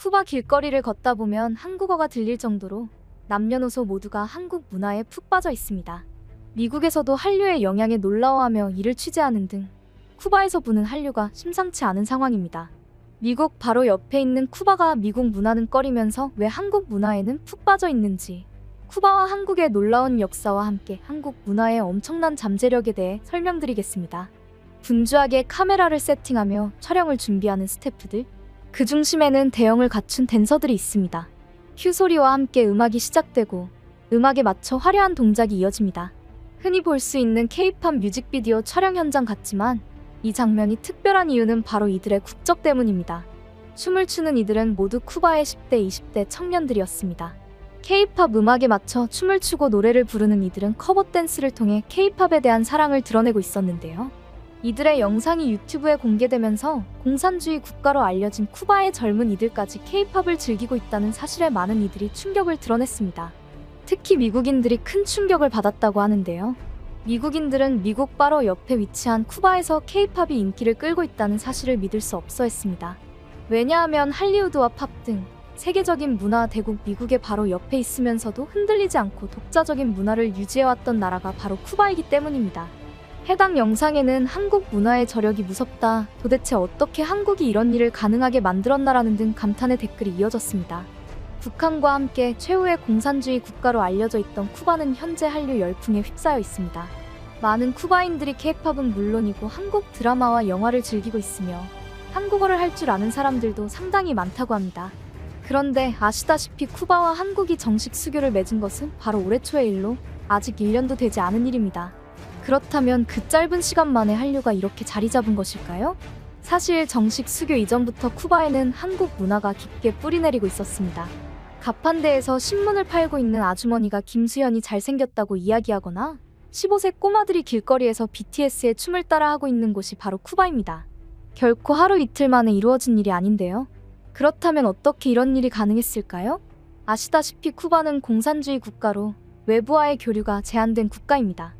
쿠바 길거리를 걷다 보면 한국어가 들릴 정도로 남녀노소 모두가 한국 문화에 푹 빠져 있습니다. 미국에서도 한류의 영향에 놀라워하며 이를 취재하는 등 쿠바에서 부는 한류가 심상치 않은 상황입니다. 미국 바로 옆에 있는 쿠바가 미국 문화는 꺼리면서 왜 한국 문화에는 푹 빠져 있는지, 쿠바와 한국의 놀라운 역사와 함께 한국 문화의 엄청난 잠재력에 대해 설명드리겠습니다. 분주하게 카메라를 세팅하며 촬영을 준비하는 스태프들, 그 중심에는 대형을 갖춘 댄서들이 있습니다. 큐 소리와 함께 음악이 시작되고 음악에 맞춰 화려한 동작이 이어집니다. 흔히 볼 수 있는 K-팝 뮤직비디오 촬영 현장 같지만 이 장면이 특별한 이유는 바로 이들의 국적 때문입니다. 춤을 추는 이들은 모두 쿠바의 10대, 20대 청년들이었습니다. K-팝 음악에 맞춰 춤을 추고 노래를 부르는 이들은 커버 댄스를 통해 K-팝에 대한 사랑을 드러내고 있었는데요. 이들의 영상이 유튜브에 공개되면서 공산주의 국가로 알려진 쿠바의 젊은 이들까지 K-팝을 즐기고 있다는 사실에 많은 이들이 충격을 드러냈습니다. 특히 미국인들이 큰 충격을 받았다고 하는데요. 미국인들은 미국 바로 옆에 위치한 쿠바에서 K-팝이 인기를 끌고 있다는 사실을 믿을 수 없어 했습니다. 왜냐하면 할리우드와 팝 등 세계적인 문화 대국 미국의 바로 옆에 있으면서도 흔들리지 않고 독자적인 문화를 유지해왔던 나라가 바로 쿠바이기 때문입니다. 해당 영상에는 한국 문화의 저력이 무섭다, 도대체 어떻게 한국이 이런 일을 가능하게 만들었나라는 등 감탄의 댓글이 이어졌습니다. 북한과 함께 최후의 공산주의 국가로 알려져 있던 쿠바는 현재 한류 열풍에 휩싸여 있습니다. 많은 쿠바인들이 K-팝은 물론이고 한국 드라마와 영화를 즐기고 있으며 한국어를 할 줄 아는 사람들도 상당히 많다고 합니다. 그런데 아시다시피 쿠바와 한국이 정식 수교를 맺은 것은 바로 올해 초의 일로 아직 1년도 되지 않은 일입니다. 그렇다면 그 짧은 시간 만에 한류가 이렇게 자리 잡은 것일까요? 사실 정식 수교 이전부터 쿠바에는 한국 문화가 깊게 뿌리내리고 있었습니다. 가판대에서 신문을 팔고 있는 아주머니가 김수현이 잘생겼다고 이야기하거나 15세 꼬마들이 길거리에서 BTS의 춤을 따라 하고 있는 곳이 바로 쿠바입니다. 결코 하루 이틀 만에 이루어진 일이 아닌데요. 그렇다면 어떻게 이런 일이 가능했을까요? 아시다시피 쿠바는 공산주의 국가로 외부와의 교류가 제한된 국가입니다.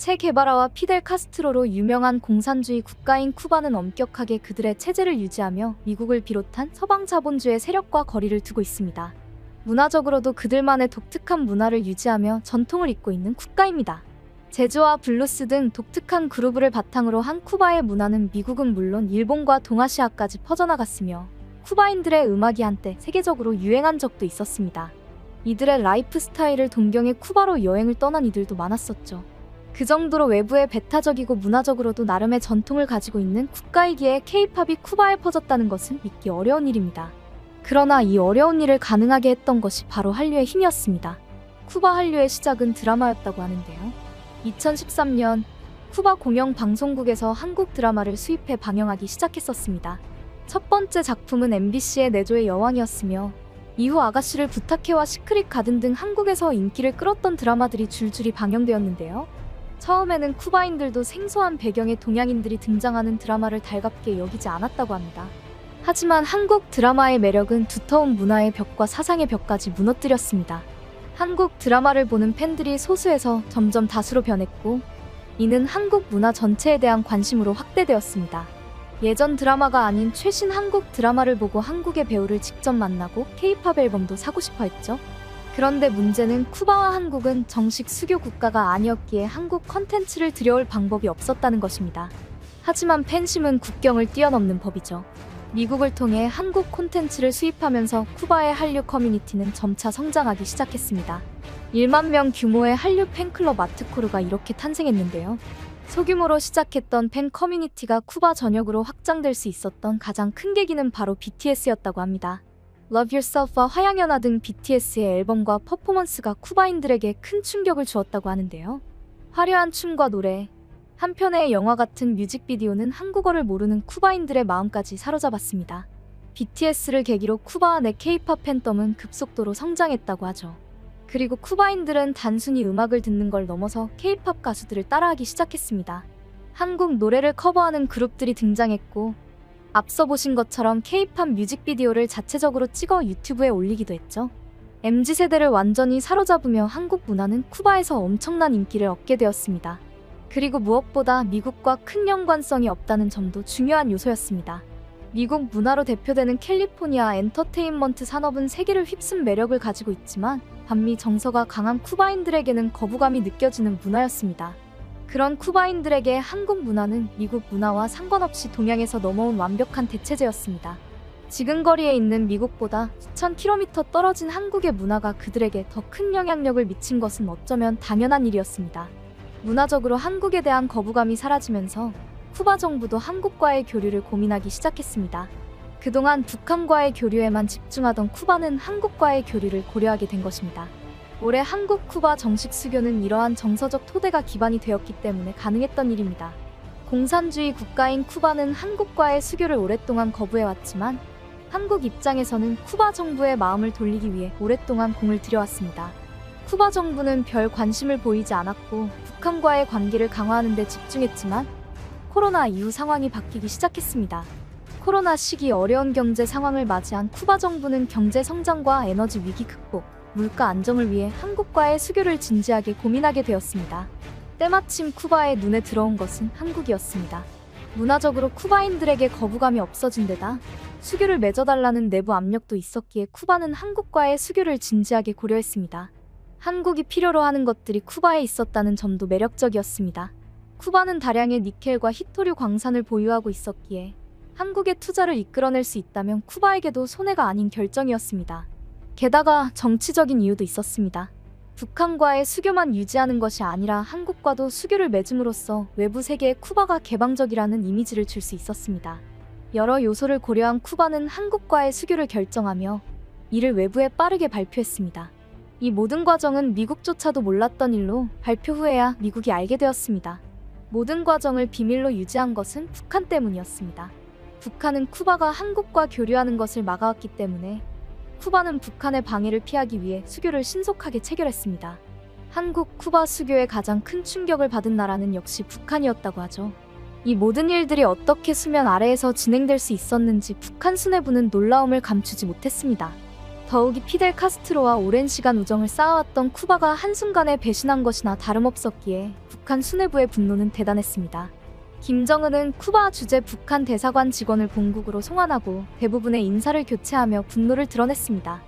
체 게바라와 피델 카스트로로 유명한 공산주의 국가인 쿠바는 엄격하게 그들의 체제를 유지하며 미국을 비롯한 서방 자본주의 세력과 거리를 두고 있습니다. 문화적으로도 그들만의 독특한 문화를 유지하며 전통을 잇고 있는 국가입니다. 재즈와 블루스 등 독특한 그루브를 바탕으로 한 쿠바의 문화는 미국은 물론 일본과 동아시아까지 퍼져나갔으며 쿠바인들의 음악이 한때 세계적으로 유행한 적도 있었습니다. 이들의 라이프 스타일을 동경해 쿠바로 여행을 떠난 이들도 많았었죠. 그 정도로 외부에 배타적이고 문화적으로도 나름의 전통을 가지고 있는 국가이기에 K-팝이 쿠바에 퍼졌다는 것은 믿기 어려운 일입니다. 그러나 이 어려운 일을 가능하게 했던 것이 바로 한류의 힘이었습니다. 쿠바 한류의 시작은 드라마였다고 하는데요. 2013년 쿠바 공영방송국에서 한국 드라마를 수입해 방영하기 시작했었습니다. 첫 번째 작품은 MBC의 내조의 여왕이었으며 이후 아가씨를 부탁해와 시크릿 가든 등 한국에서 인기를 끌었던 드라마들이 줄줄이 방영되었는데요. 처음에는 쿠바인들도 생소한 배경의 동양인들이 등장하는 드라마를 달갑게 여기지 않았다고 합니다. 하지만 한국 드라마의 매력은 두터운 문화의 벽과 사상의 벽까지 무너뜨렸습니다. 한국 드라마를 보는 팬들이 소수에서 점점 다수로 변했고, 이는 한국 문화 전체에 대한 관심으로 확대되었습니다. 예전 드라마가 아닌 최신 한국 드라마를 보고 한국의 배우를 직접 만나고 K-팝 앨범도 사고 싶어 했죠. 그런데 문제는 쿠바와 한국은 정식 수교 국가가 아니었기에 한국 컨텐츠를 들여올 방법이 없었다는 것입니다. 하지만 팬심은 국경을 뛰어넘는 법이죠. 미국을 통해 한국 콘텐츠를 수입하면서 쿠바의 한류 커뮤니티는 점차 성장하기 시작했습니다. 1만 명 규모의 한류 팬클럽 아트코르가 이렇게 탄생했는데요. 소규모로 시작했던 팬 커뮤니티가 쿠바 전역으로 확장될 수 있었던 가장 큰 계기는 바로 BTS였다고 합니다. Love Yourself와 화양연화 등 BTS의 앨범과 퍼포먼스가 쿠바인들에게 큰 충격을 주었다고 하는데요. 화려한 춤과 노래, 한편의 영화 같은 뮤직비디오는 한국어를 모르는 쿠바인들의 마음까지 사로잡았습니다. BTS를 계기로 쿠바와 내 K-팝 팬덤은 급속도로 성장했다고 하죠. 그리고 쿠바인들은 단순히 음악을 듣는 걸 넘어서 K-팝 가수들을 따라하기 시작했습니다. 한국 노래를 커버하는 그룹들이 등장했고, 앞서 보신 것처럼 K-팝 뮤직비디오를 자체적으로 찍어 유튜브에 올리기도 했죠. MZ세대를 완전히 사로잡으며 한국 문화는 쿠바에서 엄청난 인기를 얻게 되었습니다. 그리고 무엇보다 미국과 큰 연관성이 없다는 점도 중요한 요소였습니다. 미국 문화로 대표되는 캘리포니아 엔터테인먼트 산업은 세계를 휩쓴 매력을 가지고 있지만 반미 정서가 강한 쿠바인들에게는 거부감이 느껴지는 문화였습니다. 그런 쿠바인들에게 한국 문화는 미국 문화와 상관없이 동양에서 넘어온 완벽한 대체제였습니다. 지근거리에 있는 미국보다 수천 킬로미터 떨어진 한국의 문화가 그들에게 더 큰 영향력을 미친 것은 어쩌면 당연한 일이었습니다. 문화적으로 한국에 대한 거부감이 사라지면서 쿠바 정부도 한국과의 교류를 고민하기 시작했습니다. 그동안 북한과의 교류에만 집중하던 쿠바는 한국과의 교류를 고려하게 된 것입니다. 올해 한국-쿠바 정식 수교는 이러한 정서적 토대가 기반이 되었기 때문에 가능했던 일입니다. 공산주의 국가인 쿠바는 한국과의 수교를 오랫동안 거부해왔지만 한국 입장에서는 쿠바 정부의 마음을 돌리기 위해 오랫동안 공을 들여왔습니다. 쿠바 정부는 별 관심을 보이지 않았고 북한과의 관계를 강화하는 데 집중했지만 코로나 이후 상황이 바뀌기 시작했습니다. 코로나 시기 어려운 경제 상황을 맞이한 쿠바 정부는 경제 성장과 에너지 위기 극복, 물가 안정을 위해 한국과의 수교를 진지하게 고민하게 되었습니다. 때마침 쿠바의 눈에 들어온 것은 한국이었습니다. 문화적으로 쿠바인들에게 거부감이 없어진 데다 수교를 맺어달라는 내부 압력도 있었기에 쿠바는 한국과의 수교를 진지하게 고려했습니다. 한국이 필요로 하는 것들이 쿠바에 있었다는 점도 매력적이었습니다. 쿠바는 다량의 니켈과 히토류 광산을 보유하고 있었기에 한국의 투자를 이끌어낼 수 있다면 쿠바에게도 손해가 아닌 결정이었습니다. 게다가 정치적인 이유도 있었습니다. 북한과의 수교만 유지하는 것이 아니라 한국과도 수교를 맺음으로써 외부 세계에 쿠바가 개방적이라는 이미지를 줄 수 있었습니다. 여러 요소를 고려한 쿠바는 한국과의 수교를 결정하며 이를 외부에 빠르게 발표했습니다. 이 모든 과정은 미국조차도 몰랐던 일로 발표 후에야 미국이 알게 되었습니다. 모든 과정을 비밀로 유지한 것은 북한 때문이었습니다. 북한은 쿠바가 한국과 교류하는 것을 막아왔기 때문에 쿠바는 북한의 방해를 피하기 위해 수교를 신속하게 체결했습니다. 한국-쿠바 수교에 가장 큰 충격을 받은 나라는 역시 북한이었다고 하죠. 이 모든 일들이 어떻게 수면 아래에서 진행될 수 있었는지 북한 수뇌부는 놀라움을 감추지 못했습니다. 더욱이 피델 카스트로와 오랜 시간 우정을 쌓아왔던 쿠바가 한순간에 배신한 것이나 다름없었기에 북한 수뇌부의 분노는 대단했습니다. 김정은은 쿠바 주재 북한 대사관 직원을 본국으로 송환하고 대부분의 인사를 교체하며 분노를 드러냈습니다.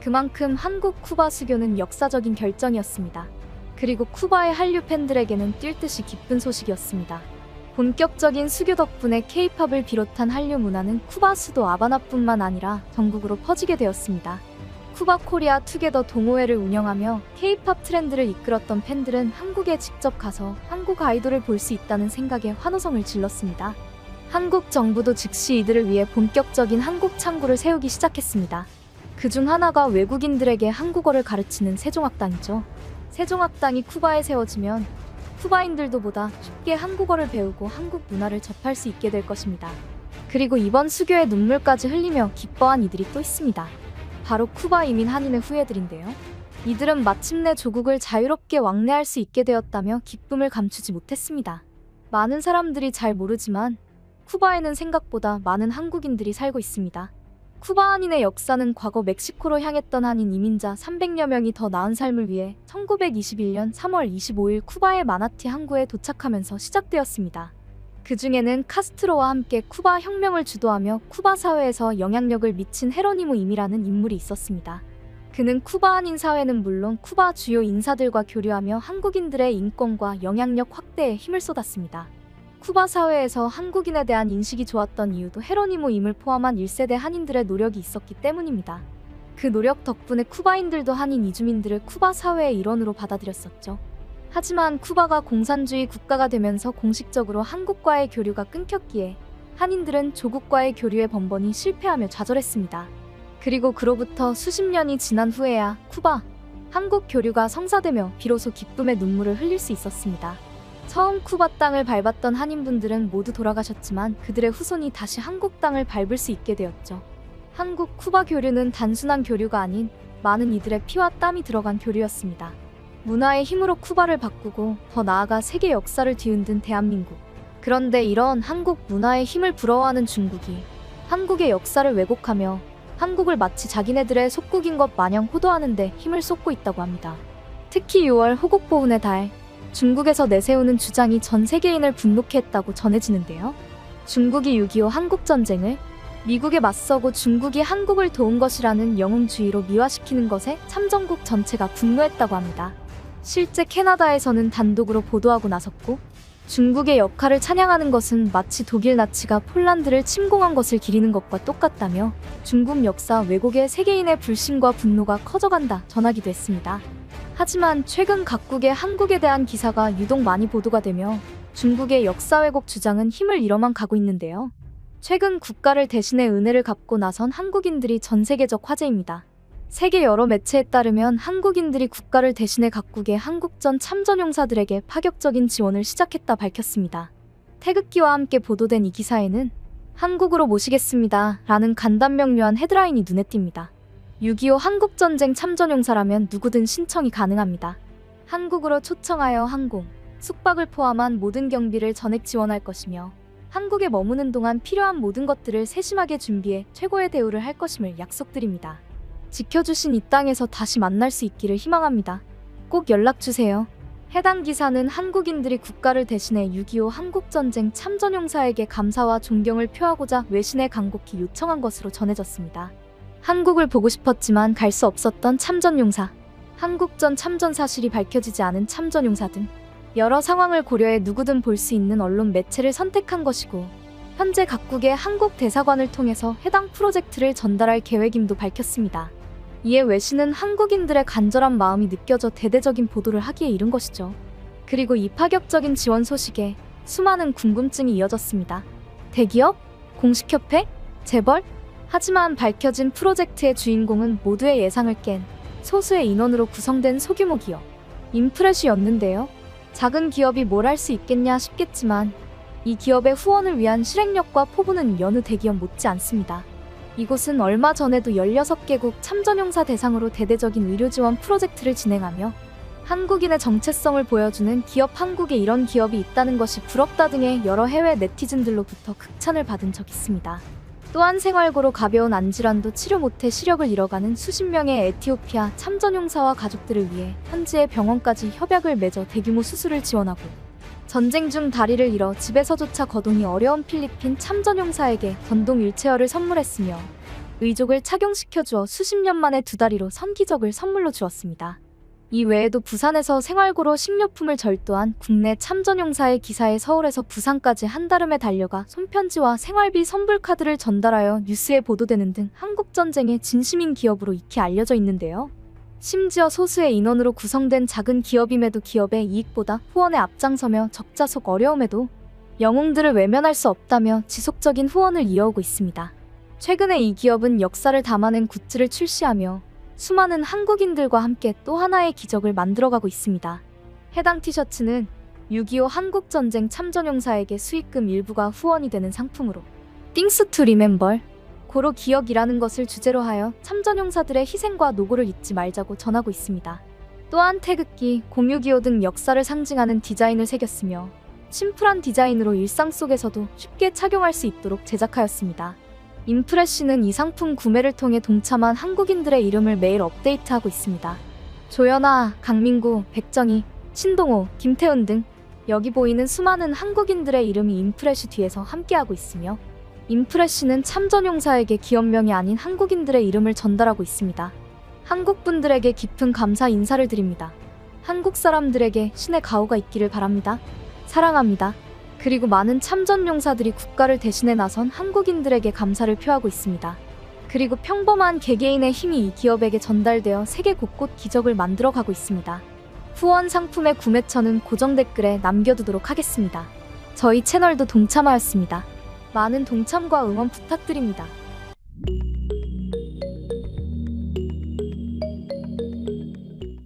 그만큼 한국-쿠바 수교는 역사적인 결정이었습니다. 그리고 쿠바의 한류 팬들에게는 뛸 듯이 기쁜 소식이었습니다. 본격적인 수교 덕분에 K-팝을 비롯한 한류 문화는 쿠바 수도 아바나뿐만 아니라 전국으로 퍼지게 되었습니다. 쿠바 코리아 투게더 동호회를 운영하며 K-팝 트렌드를 이끌었던 팬들은 한국에 직접 가서 한국 아이돌을 볼 수 있다는 생각에 환호성을 질렀습니다. 한국 정부도 즉시 이들을 위해 본격적인 한국 창구를 세우기 시작했습니다. 그중 하나가 외국인들에게 한국어를 가르치는 세종학당이죠. 세종학당이 쿠바에 세워지면 쿠바인들도 보다 쉽게 한국어를 배우고 한국 문화를 접할 수 있게 될 것입니다. 그리고 이번 수교에 눈물까지 흘리며 기뻐한 이들이 또 있습니다. 바로 쿠바 이민 한인의 후예들인데요. 이들은 마침내 조국을 자유롭게 왕래할 수 있게 되었다며 기쁨을 감추지 못했습니다. 많은 사람들이 잘 모르지만 쿠바에는 생각보다 많은 한국인들이 살고 있습니다. 쿠바 한인의 역사는 과거 멕시코로 향했던 한인 이민자 300여 명이 더 나은 삶을 위해 1921년 3월 25일 쿠바의 마나티 항구에 도착하면서 시작되었습니다. 그 중에는 카스트로와 함께 쿠바 혁명을 주도하며 쿠바 사회에서 영향력을 미친 헤로니모 임이라는 인물이 있었습니다. 그는 쿠바 한인 사회는 물론 쿠바 주요 인사들과 교류하며 한국인들의 인권과 영향력 확대에 힘을 쏟았습니다. 쿠바 사회에서 한국인에 대한 인식이 좋았던 이유도 헤로니모 임을 포함한 1세대 한인들의 노력이 있었기 때문입니다. 그 노력 덕분에 쿠바인들도 한인 이주민들을 쿠바 사회의 일원으로 받아들였었죠. 하지만 쿠바가 공산주의 국가가 되면서 공식적으로 한국과의 교류가 끊겼기에 한인들은 조국과의 교류에 번번이 실패하며 좌절했습니다. 그리고 그로부터 수십 년이 지난 후에야 쿠바, 한국 교류가 성사되며 비로소 기쁨의 눈물을 흘릴 수 있었습니다. 처음 쿠바 땅을 밟았던 한인분들은 모두 돌아가셨지만 그들의 후손이 다시 한국 땅을 밟을 수 있게 되었죠. 한국-쿠바 교류는 단순한 교류가 아닌 많은 이들의 피와 땀이 들어간 교류였습니다. 문화의 힘으로 쿠바를 바꾸고 더 나아가 세계 역사를 뒤흔든 대한민국. 그런데 이런 한국 문화의 힘을 부러워하는 중국이 한국의 역사를 왜곡하며 한국을 마치 자기네들의 속국인 것 마냥 호도하는 데 힘을 쏟고 있다고 합니다. 특히 6월 호국보훈의 달, 중국에서 내세우는 주장이 전 세계인을 분노케 했다고 전해지는데요. 중국이 6.25 한국전쟁을 미국에 맞서고 중국이 한국을 도운 것이라는 영웅주의로 미화시키는 것에 참전국 전체가 분노했다고 합니다. 실제 캐나다에서는 단독으로 보도하고 나섰고, 중국의 역할을 찬양하는 것은 마치 독일 나치가 폴란드를 침공한 것을 기리는 것과 똑같다며 중국 역사 왜곡에 세계인의 불신과 분노가 커져간다 전하기도 했습니다. 하지만 최근 각국의 한국에 대한 기사가 유독 많이 보도가 되며 중국의 역사 왜곡 주장은 힘을 잃어만 가고 있는데요. 최근 국가를 대신해 은혜를 갚고 나선 한국인들이 전 세계적 화제입니다. 세계 여러 매체에 따르면 한국인들이 국가를 대신해 각국의 한국전 참전용사들에게 파격적인 지원을 시작했다 밝혔습니다. 태극기와 함께 보도된 이 기사에는 한국으로 모시겠습니다 라는 간단명료한 헤드라인이 눈에 띕니다. 6.25 한국전쟁 참전용사라면 누구든 신청이 가능합니다. 한국으로 초청하여 항공, 숙박을 포함한 모든 경비를 전액 지원할 것이며 한국에 머무는 동안 필요한 모든 것들을 세심하게 준비해 최고의 대우를 할 것임을 약속드립니다. 지켜주신 이 땅에서 다시 만날 수 있기를 희망합니다. 꼭 연락주세요. 해당 기사는 한국인들이 국가를 대신해 6.25 한국전쟁 참전용사에게 감사와 존경을 표하고자 외신에 간곡히 요청한 것으로 전해졌습니다. 한국을 보고 싶었지만 갈 수 없었던 참전용사, 한국전 참전 사실이 밝혀지지 않은 참전용사 등 여러 상황을 고려해 누구든 볼 수 있는 언론 매체를 선택한 것이고, 현재 각국의 한국 대사관을 통해서 해당 프로젝트를 전달할 계획임도 밝혔습니다. 이에 외신은 한국인들의 간절한 마음이 느껴져 대대적인 보도를 하기에 이른 것이죠. 그리고 이 파격적인 지원 소식에 수많은 궁금증이 이어졌습니다. 대기업? 공식협회? 재벌? 하지만 밝혀진 프로젝트의 주인공은 모두의 예상을 깬 소수의 인원으로 구성된 소규모 기업, 인프레쉬였는데요. 작은 기업이 뭘 할 수 있겠냐 싶겠지만 이 기업의 후원을 위한 실행력과 포부는 여느 대기업 못지 않습니다. 이곳은 얼마 전에도 16개국 참전용사 대상으로 대대적인 의료지원 프로젝트를 진행하며 한국인의 정체성을 보여주는 기업, 한국에 이런 기업이 있다는 것이 부럽다 등의 여러 해외 네티즌들로부터 극찬을 받은 적이 있습니다. 또한 생활고로 가벼운 안질환도 치료 못해 시력을 잃어가는 수십 명의 에티오피아 참전용사와 가족들을 위해 현지의 병원까지 협약을 맺어 대규모 수술을 지원하고, 전쟁 중 다리를 잃어 집에서조차 거동이 어려운 필리핀 참전용사에게 전동 휠체어를 선물했으며 의족을 착용시켜주어 수십 년 만에 2다리로 선 기적을 선물로 주었습니다. 이 외에도 부산에서 생활고로 식료품을 절도한 국내 참전용사의 기사에 서울에서 부산까지 한달음에 달려가 손편지와 생활비 선불카드를 전달하여 뉴스에 보도되는 등 한국전쟁의 진심인 기업으로 익히 알려져 있는데요. 심지어 소수의 인원으로 구성된 작은 기업임에도 기업의 이익보다 후원에 앞장서며 적자 속 어려움에도 영웅들을 외면할 수 없다며 지속적인 후원을 이어오고 있습니다. 최근에 이 기업은 역사를 담아낸 굿즈를 출시하며 수많은 한국인들과 함께 또 하나의 기적을 만들어가고 있습니다. 해당 티셔츠는 6.25 한국전쟁 참전용사에게 수익금 일부가 후원이 되는 상품으로 Things to Remember, 고로 기억이라는 것을 주제로 하여 참전용사들의 희생과 노고를 잊지 말자고 전하고 있습니다. 또한 태극기, 공유기호 등 역사를 상징하는 디자인을 새겼으며 심플한 디자인으로 일상 속에서도 쉽게 착용할 수 있도록 제작하였습니다. 인프레쉬는 이 상품 구매를 통해 동참한 한국인들의 이름을 매일 업데이트하고 있습니다. 조연아, 강민구, 백정희, 신동호, 김태훈 등 여기 보이는 수많은 한국인들의 이름이 인프레쉬 뒤에서 함께하고 있으며, 인프레쉬는 참전용사에게 기업명이 아닌 한국인들의 이름을 전달하고 있습니다. 한국분들에게 깊은 감사 인사를 드립니다. 한국 사람들에게 신의 가호가 있기를 바랍니다. 사랑합니다. 그리고 많은 참전용사들이 국가를 대신해 나선 한국인들에게 감사를 표하고 있습니다. 그리고 평범한 개개인의 힘이 이 기업에게 전달되어 세계 곳곳 기적을 만들어가고 있습니다. 후원 상품의 구매처는 고정 댓글에 남겨두도록 하겠습니다. 저희 채널도 동참하였습니다. 많은 동참과 응원 부탁드립니다.